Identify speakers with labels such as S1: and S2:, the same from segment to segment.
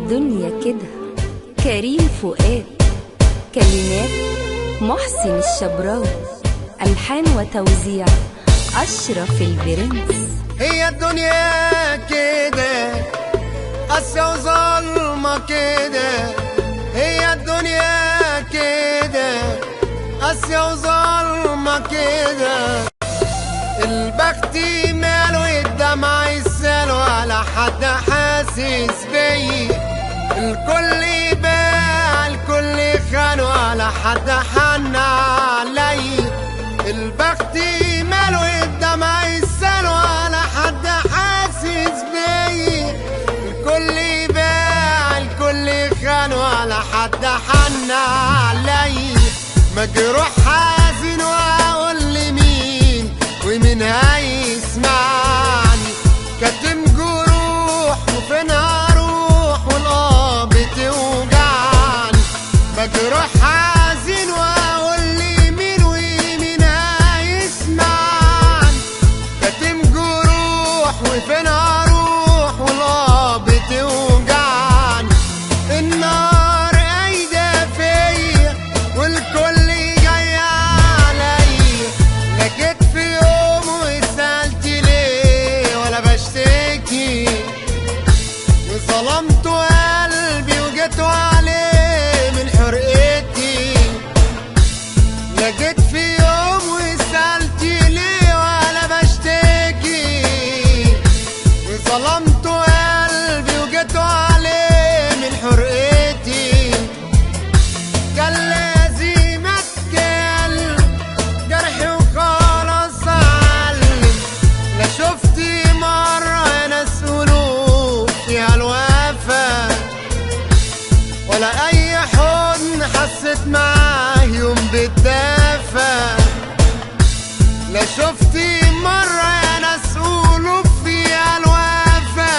S1: الدنيا كده. كريم فؤاد، كلمات محسن الشبراوي، ألحان وتوزيع أشرف البرنس.
S2: هي الدنيا كده قاسية وظلمة كده، هي الدنيا كده قاسية وظلمة كده. البخت ماله الدمع يسال ولا حد حاسس بي، الكل باع الكل خان ولا حد حن علي. البخت ماله الدمع يسال ولا حد حاسس بي، الكل باع الكل خان ولا حد حن علي. مجروح حزين واقول لمين ومين هيسمعني، كاتم جروح وفين هروح والقلب بتوجعني. مجروح حزين واقول لمين ومين هيسمعني، كاتم جروح وفين هروح والقلب بتوجعني. النار قايدة فيا والكل جاي عليا، لا جيت في يوم وسألت ليه ولا بشتكي، وظلمت قلبي وجيت عليه من حرقتي. لا جيت في يوم وسألت ليه ولا بشتكي، وظلمت قلبي وجيت عليه من حرقتي. كان لازم اتكلم جرحي وخلاص اعلم، لا شفت مرة ناس قلوب فيها الوفا، ولا اي حضن حسيت معاه يوم بالدفا. لا شفت مرة ناس قلوب فيها الوفا،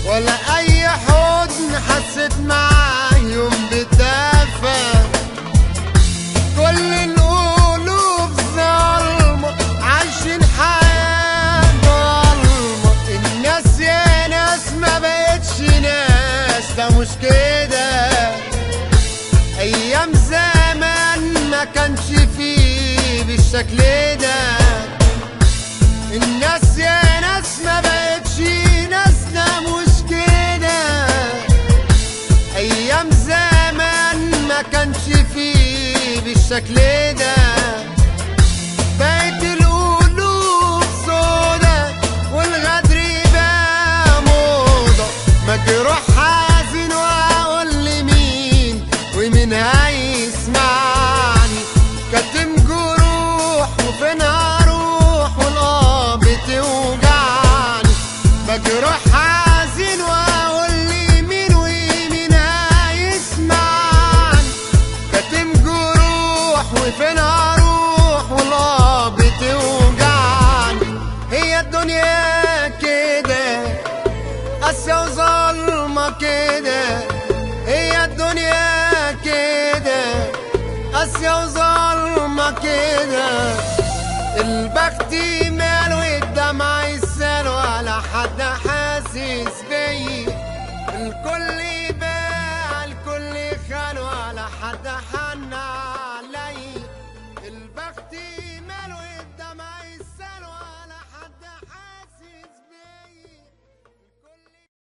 S2: ولا اي حضن حسيت معاه يوم بالدفا. كل القلوب ظلمة عايشين حياة ظلمة، الناس يا ناس ما بقتش ناس، ده مش كده. ايام زمان ما كانش فيه بالشكل ده، الناس يا ناس ما بقتش ناس، ده مش كده. ايام زمان ما كانش فيه بالشكل ده. بقت القلوب سودا والغدر بقى موضة. مجروح حزين واقول لمين ومين هيسمعني، كاتم جروح وفين هروح والقلب بتوجعني. مجروح حزين واقول لمين ومين هيسمعني، كاتم جروح وفين هروح والقلب بتوجعني. هي الدنيا كده قاسية وظلمة كده، هي الدنيا كده قاسية وظلمة كده. البخت ماله الدمع يسال ولا حد حاسس بي، الكل باع الكل خان ولا حد